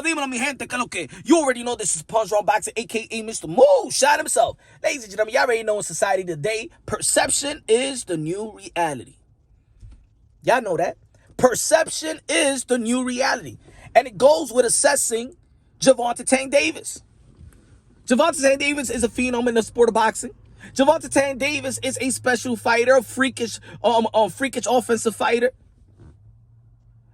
Dímelo, mi gente, que lo que? You already know this is Punch Wrong Boxing, a.k.a. Mr. Moo Shot himself. Ladies and gentlemen, y'all already know in society today, perception is the new reality. Y'all know that. Perception is the new reality. And it goes with assessing Gervonta Davis. Gervonta Davis is a phenom in the sport of boxing. Gervonta Davis is a special fighter, a freakish offensive fighter.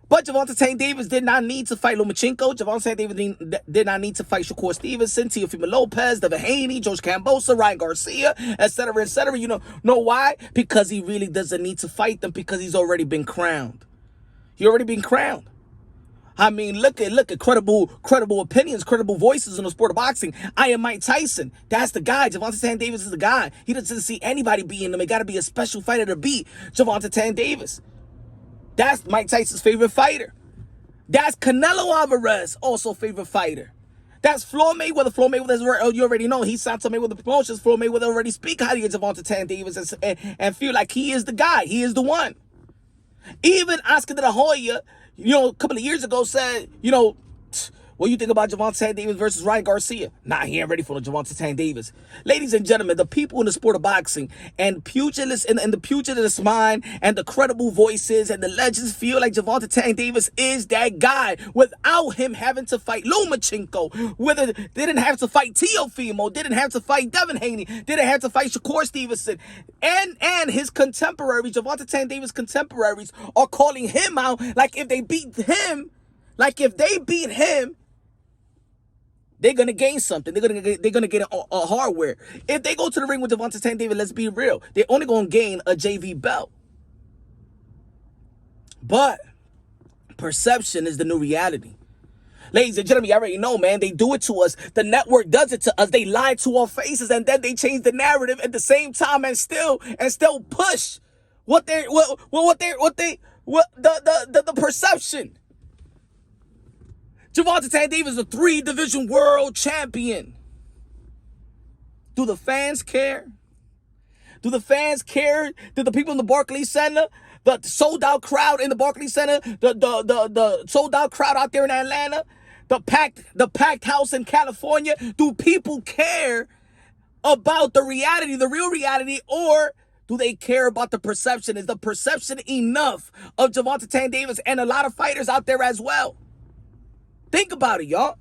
But Gervonta Davis did not need to fight Lomachenko. Gervonta Davis did not need to fight Shakur Stevenson, Teofimo Lopez, Devin Haney, George Kambosos, Ryan Garcia, etc., etc. You know why? Because he really doesn't need to fight them because he's already been crowned. He already been crowned. I mean, look at credible opinions, credible voices in the sport of boxing. I am Mike Tyson. That's the guy. Gervonta Davis is the guy. He doesn't see anybody beating him. It got to be a special fighter to beat Gervonta Davis. That's Mike Tyson's favorite fighter. That's Canelo Alvarez, also favorite fighter. That's Floyd Mayweather. Floyd Mayweather, you already know, he signed to Mayweather Promotions. Floyd Mayweather already speak highly of Gervonta Davis and feel like he is the guy. He is the one. Even Oscar de la Hoya, a couple of years ago said, what do you think about Gervonta Davis versus Ryan Garcia? Nah, he ain't ready for the Gervonta Davis. Ladies and gentlemen, the people in the sport of boxing and pugilists and the pugilist mind and the credible voices and the legends feel like Gervonta Davis is that guy without him having to fight Lomachenko, whether didn't have to fight Teofimo, didn't have to fight Devin Haney, didn't have to fight Shakur Stevenson, and his contemporaries, Gervonta Davis contemporaries, are calling him out like if they beat him, they're gonna gain something. They're gonna get a hardware. If they go to the ring with Gervonta Davis, let's be real, they're only gonna gain a JV belt. But perception is the new reality. Ladies and gentlemen, you already know, man. They do it to us. The network does it to us. They lie to our faces, and then they change the narrative at the same time, and still push the perception. Gervonta Davis is a 3-division world champion. Do the fans care? Do the fans care? Do the people in the Barclays Center, the sold-out crowd in the Barclays Center, the sold-out crowd out there in Atlanta, the packed house in California, do people care about the reality, the real reality, or do they care about the perception? Is the perception enough of Gervonta Davis and a lot of fighters out there as well? Think about it, y'all.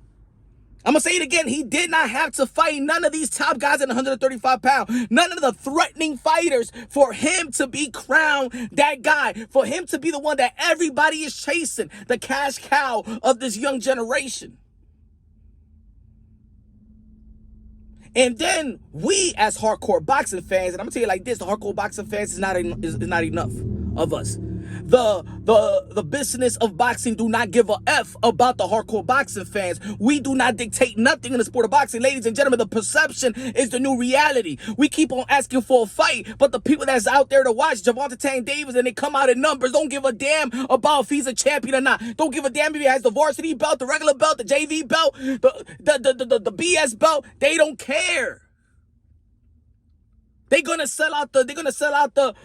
I'm going to say it again. He did not have to fight none of these top guys at 135 pounds. None of the threatening fighters for him to be crowned that guy. For him to be the one that everybody is chasing. The cash cow of this young generation. And then we as hardcore boxing fans, and I'm going to tell you like this, the hardcore boxing fans is not enough of us. The business of boxing do not give a F about the hardcore boxing fans. We do not dictate nothing in the sport of boxing. Ladies and gentlemen, the perception is the new reality. We keep on asking for a fight, but the people that's out there to watch Gervonta Davis and they come out in numbers don't give a damn about if he's a champion or not. Don't give a damn if he has the varsity belt, the regular belt, the JV belt, the BS belt. They don't care. They're gonna sell out the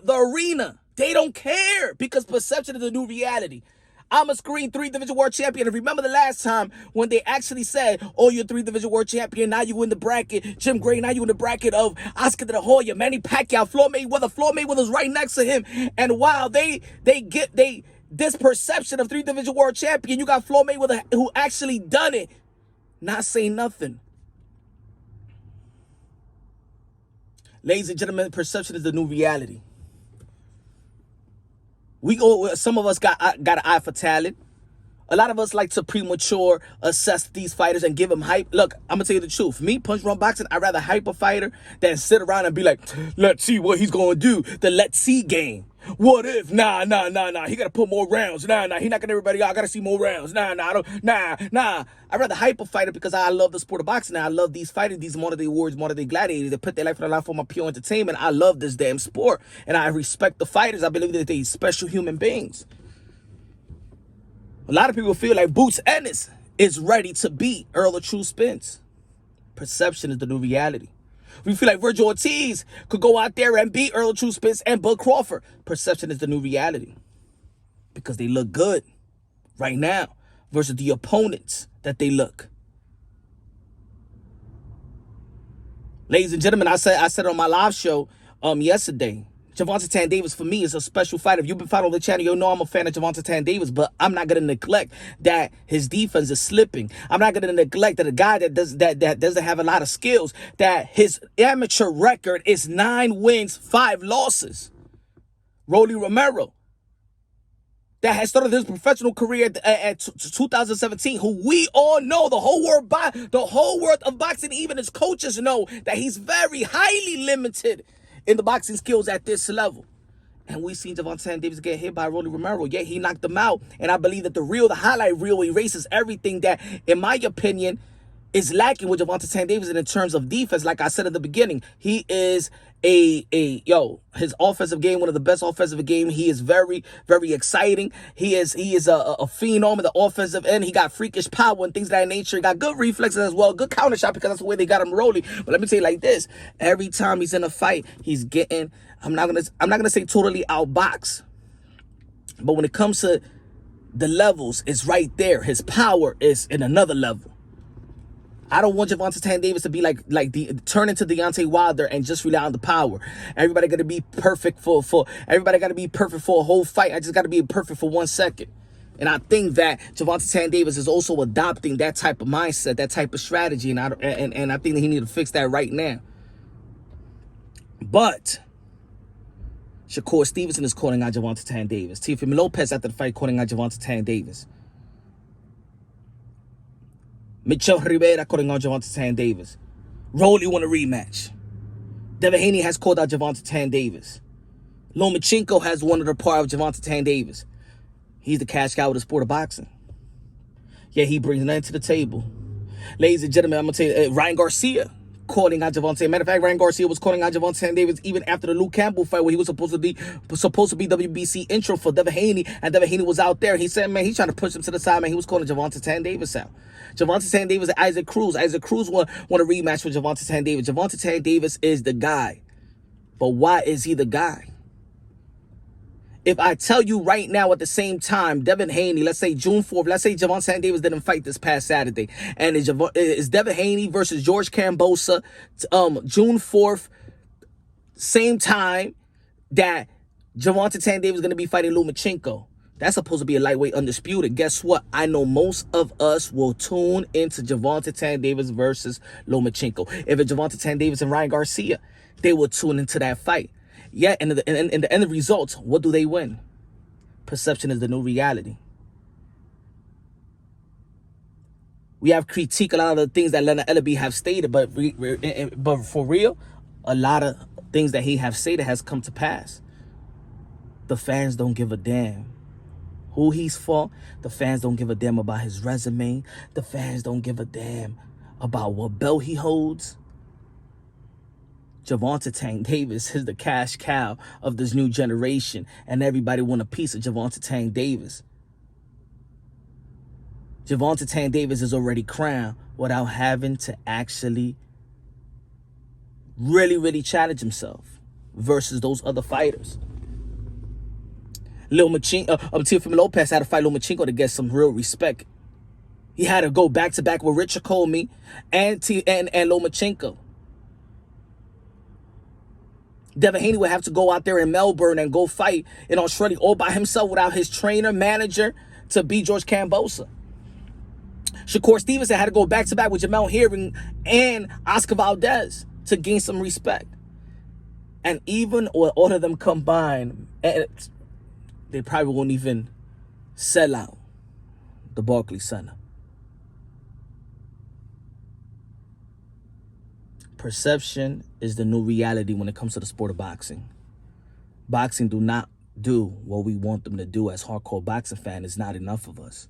arena. They don't care because perception is the new reality. I'm a screen 3-division world champion. And remember the last time when they actually said, oh, you're 3-division world champion. Now you in the bracket. Jim Gray, now you in the bracket of Oscar de la Hoya, Manny Pacquiao, Floyd Mayweather. Floyd Mayweather's right next to him. And while this perception of 3-division world champion, you got Floyd Mayweather who actually done it, not saying nothing. Ladies and gentlemen, perception is the new reality. Some of us got an eye for talent. A lot of us like to premature assess these fighters and give them hype. Look, I'm going to tell you the truth. Me, Punch Wrong Boxing, I'd rather hype a fighter than sit around and be like, let's see what he's going to do. The let's see game. What if? Nah. He got to put more rounds. Nah. He knocking everybody out. I got to see more rounds. Nah. I'd rather hype a fighter because I love the sport of boxing. I love these fighters, these modern day warriors, modern day gladiators. They put their life on the line for my pure entertainment. I love this damn sport. And I respect the fighters. I believe that they're special human beings. A lot of people feel like Boots Ennis is ready to beat Earl of True Spence. Perception is the new reality. We feel like Virgil Ortiz could go out there and beat Earl of True Spence and Bud Crawford. Perception is the new reality. Because they look good right now. versus the opponents that they look. Ladies and gentlemen, I said on my live show yesterday, Gervonta Davis for me is a special fighter. If you've been following the channel, you'll know I'm a fan of Gervonta Davis, but I'm not going to neglect that his defense is slipping. I'm not going to neglect that a guy that doesn't have a lot of skills, that his amateur record is 9 wins, 5 losses. Rolly Romero, that has started his professional career at 2017, who we all know, the whole world of boxing, even his coaches know that he's very highly limited in the boxing skills at this level. And we seen Gervonta Davis get hit by Rolly Romero, yet he knocked him out. And I believe that the highlight reel erases everything that, in my opinion, is lacking with Gervonta Davis. And in terms of defense, like I said at the beginning, he is his offensive game, one of the best offensive game. He is very, very exciting. He is a phenom in the offensive end. He got freakish power and things of that nature. He got good reflexes as well, good counter shot, because that's the way they got him rolling. But let me tell you like this: every time he's in a fight, he's getting, I'm not gonna say totally outboxed, but when it comes to the levels, it's right there. His power is in another level. I don't want Gervonta Davis to be turn into Deontay Wilder and just rely on the power. Everybody got to be perfect everybody got to be perfect for a whole fight. I just got to be perfect for 1 second. And I think that Gervonta Davis is also adopting that type of mindset, that type of strategy, and I think that he needs to fix that right now. But Shakur Stevenson is calling out Gervonta Davis. Teofimo Lopez after the fight calling out Gervonta Davis. Michel Rivera calling out Gervonta Davis. Rolly want a rematch. Devin Haney has called out Gervonta Davis. Lomachenko has wanted a part of Gervonta Davis. He's the cash cow of the sport of boxing. Yeah, he brings nothing to the table. Ladies and gentlemen, I'm going to tell you, Ryan Garcia calling out Gervonta. Matter of fact, Ryan Garcia was calling out Gervonta Davis even after the Luke Campbell fight, where he was supposed to be WBC intro for Devin Haney, and Devin Haney was out there. He said, man, he's trying to push him to the side, man. He was calling Gervonta Davis out. Gervonta Davis and Isaac Cruz. Isaac Cruz want a rematch with Gervonta Davis. Gervonta Davis is the guy. But why is he the guy? If I tell you right now at the same time, Devin Haney, let's say June 4th, let's say Gervonta Davis didn't fight this past Saturday, and it's Devin Haney versus George Kambosos, June 4th, same time that Gervonta Davis is going to be fighting Lomachenko. That's supposed to be a lightweight undisputed. Guess what? I know most of us will tune into Gervonta Davis versus Lomachenko. If it's Gervonta Davis and Ryan Garcia, they will tune into that fight. Yet, in the end results, what do they win? Perception is the new reality. We have critiqued a lot of the things that Leonard Ellaby have stated, but for real, a lot of things that he have stated has come to pass. The fans don't give a damn who he's fought. The fans don't give a damn about his resume. The fans don't give a damn about what belt he holds. Gervonta Davis is the cash cow of this new generation, and everybody want a piece of Gervonta Davis. Gervonta Davis is already crowned without having to actually really challenge himself versus those other fighters. Teofimo Lopez had to fight Lomachenko to get some real respect. He had to go back-to-back with Richard Comey and Lomachenko. Devin Haney would have to go out there in Melbourne and go fight in Australia all by himself without his trainer, manager, to beat George Kambosos. Shakur Stevenson had to go back-to-back with Jamel Herring and Oscar Valdez to gain some respect. And even with all of them combined, they probably won't even sell out the Barclays Center. Perception is the new reality when it comes to the sport of boxing. Boxing do not do what we want them to do. As hardcore boxing fan, it's not enough of us.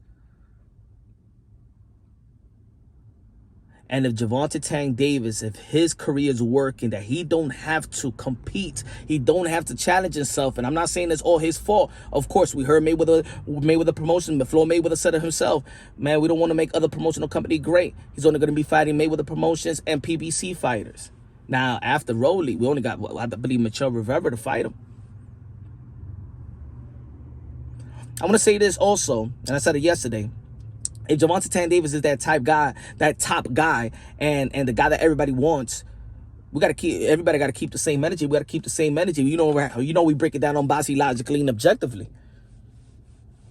And if Gervonta Davis, if his career is working, that he don't have to compete, he don't have to challenge himself. And I'm not saying it's all his fault. Of course, we heard Mayweather promotion, but Floyd Mayweather said it himself. Man, we don't want to make other promotional company great. He's only going to be fighting Mayweather Promotions and PBC fighters. Now, after Rolly, we only got, I believe, Michel Rivera to fight him. I want to say this also, and I said it yesterday. If Gervonta Davis is that top guy, and the guy that everybody wants, everybody got to keep the same energy. We got to keep the same energy. We break it down on boxing logically and objectively.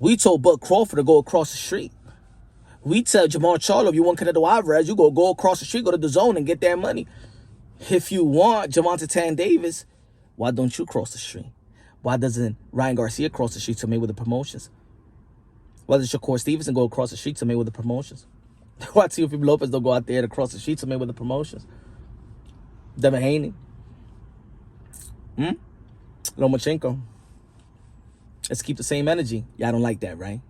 We told Bud Crawford to go across the street. We tell Jamal Charlo, if you want Canelo Alvarez, you go across the street, go to the zone and get that money. If you want Gervonta Davis, why don't you cross the street? Why doesn't Ryan Garcia cross the street to Mayweather Promotions? Why does Shakur Stevenson go across the street to Mayweather Promotions? Why Teofimo Lopez don't go out there to cross the street to Mayweather Promotions? Devin Haney? Lomachenko? Let's keep the same energy. Y'all don't like that, right?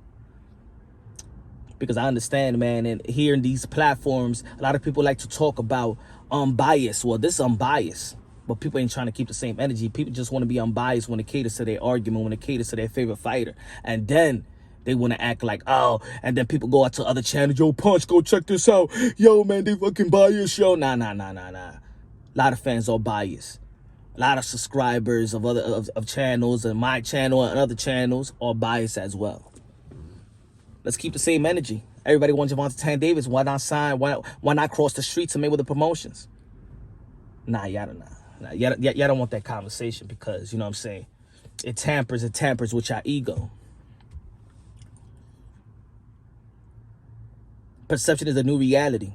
Because I understand, man, and here in these platforms, a lot of people like to talk about unbiased. Well, this is unbiased, but people ain't trying to keep the same energy. People just want to be unbiased when it caters to their argument, when it caters to their favorite fighter. And then they want to act like, oh, and then people go out to other channels. Yo, Punch, go check this out. Yo, man, they fucking biased, yo. Nah. A lot of fans are biased. A lot of subscribers of other channels and my channel and other channels are biased as well. Let's keep the same energy. Everybody wants Gervonta Davis. Why not sign? Why not cross the street to Mayweather Promotions? Nah, y'all don't want that conversation because, you know what I'm saying, it tampers with your ego. Perception is a new reality.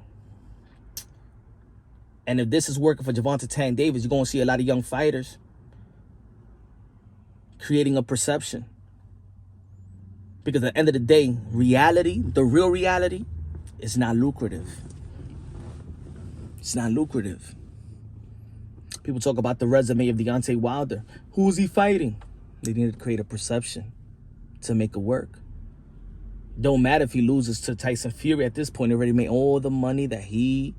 And if this is working for Gervonta Davis, you're going to see a lot of young fighters creating a perception. Because at the end of the day, reality, the real reality, is not lucrative. It's not lucrative. People talk about the resume of Deontay Wilder. Who is he fighting? They need to create a perception to make it work. Don't matter if he loses to Tyson Fury at this point. He already made all the money he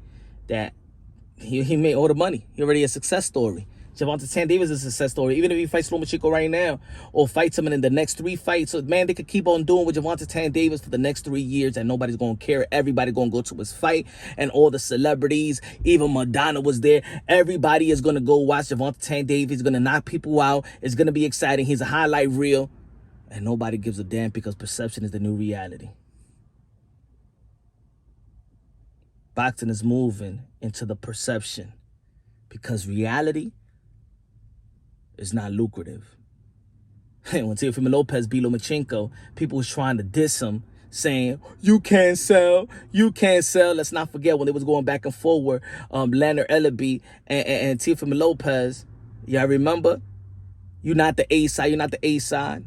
made all the money. He already a success story. Gervonta Davis is a success story. Even if he fights Lomachenko right now or fights him in the next 3 fights, so man, they could keep on doing with Gervonta Davis for the next 3 years and nobody's going to care. Everybody going to go to his fight and all the celebrities, even Madonna was there. Everybody is going to go watch Gervonta Davis. He's going to knock people out. It's going to be exciting. He's a highlight reel and nobody gives a damn because perception is the new reality. Boxing is moving into the perception because reality is not lucrative. When Teofimo Lopez beat Lomachenko, people was trying to diss him, saying, you can't sell. Let's not forget when they was going back and forward, Leonard Ellaby and Teofimo Lopez. Y'all remember? You're not the A side.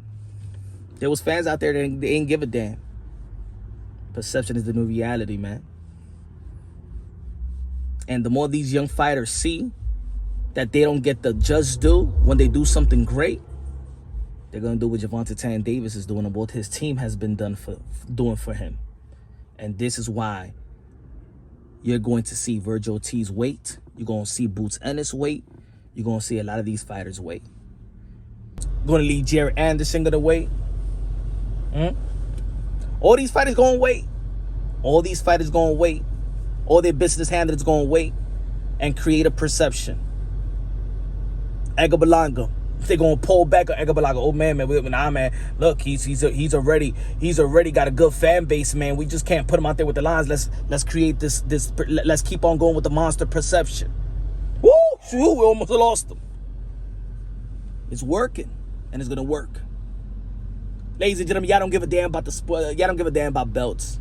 There was fans out there that they ain't give a damn. Perception is the new reality, man. And the more these young fighters see that they don't get the just due when they do something great, they're going to do what Gervonta Davis is doing and what his team has been doing for him. And this is why you're going to see Virgil Ortiz wait. You're going to see Boots Ennis wait. You're going to see a lot of these fighters wait. Going to leave Jared Anderson going to wait. All these fighters going to wait. All these fighters going to wait. All their business handlers going to wait and create a perception. Edgar Berlanga, they're going to pull back on Edgar Berlanga. Oh, man, nah, man. Look, he's already got a good fan base, man. We just can't put him out there with the lines. Let's create this. Let's keep on going with the monster perception. Woo! We almost lost him. It's working, and it's going to work. Ladies and gentlemen, y'all don't give a damn about the sport. Y'all don't give a damn about belts.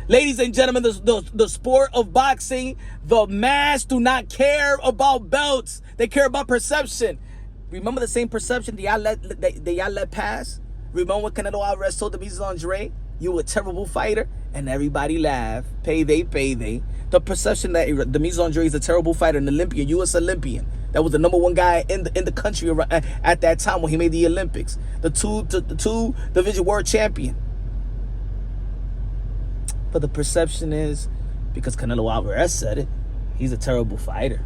Ladies and gentlemen, the sport of boxing, the mass do not care about belts. They care about perception. Remember the same perception that y'all let pass? Remember when Canelo Alvarez told Demetrius Andre, you a terrible fighter? And everybody laughed. Payday. The perception that Demetrius Andre is a terrible fighter, an Olympian, U.S. Olympian. That was the #1 guy in the country at that time when he made the Olympics. The two division world champion. But the perception is, because Canelo Alvarez said it, he's a terrible fighter.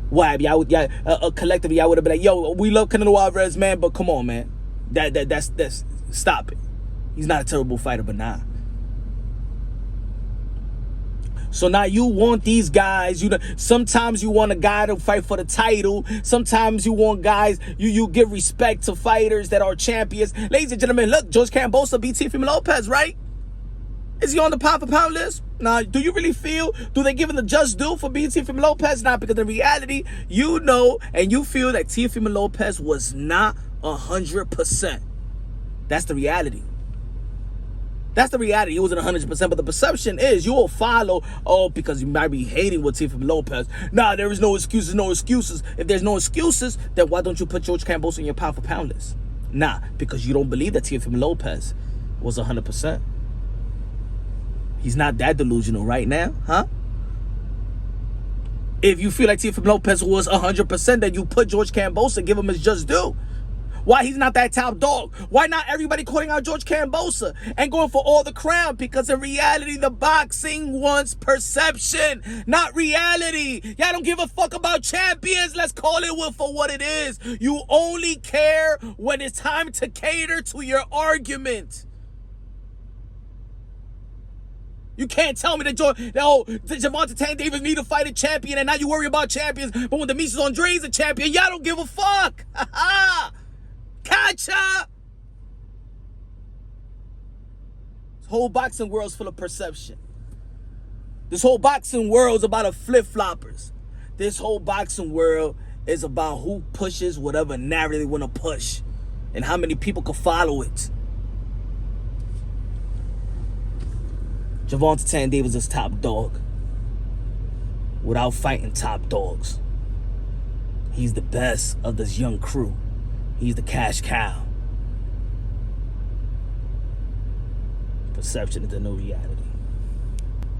Why? Collectively, y'all would have been like, yo, we love Canelo Alvarez, man, but come on, man. That's stop it. He's not a terrible fighter, but nah. So now you want these guys, you know, sometimes you want a guy to fight for the title. Sometimes you want guys, you give respect to fighters that are champions. Ladies and gentlemen, look, George Kambosos beat Teofimo Lopez, right? Is he on the pound for pound list? Now, do you really feel, do they give him the just due for beating Teofimo Lopez? Not, because in reality, you know and you feel that Teofimo Lopez was not 100%. That's the reality. That's the reality. He wasn't 100%, but the perception is you will follow, oh, because you might be hating with Teofimo Lopez. Nah, there is no excuses, no excuses. If there's no excuses, then why don't you put George Kambosos on your pound for pound list? Nah, because you don't believe that Teofimo Lopez was 100%. He's not that delusional right now, huh? If you feel like Teofimo Lopez was 100%, then you put George Kambosos and give him his just due. Why he's not that top dog? Why not everybody calling out George Kambosos and going for all the crown? Because in reality, the boxing wants perception, not reality. Y'all don't give a fuck about champions. Let's call it for what it is. You only care when it's time to cater to your argument. You can't tell me that Gervonta Davis need to fight a champion and now you worry about champions, but when Demetrius Andrade's a champion, y'all don't give a fuck. Ha ha! Gotcha! This whole boxing world's full of perception. This whole boxing world's about a flip-floppers. This whole boxing world is about who pushes whatever narrative they want to push and how many people can follow it. Gervonta Davis is top dog without fighting top dogs. He's the best of this young crew. He's the cash cow. Perception is the new reality.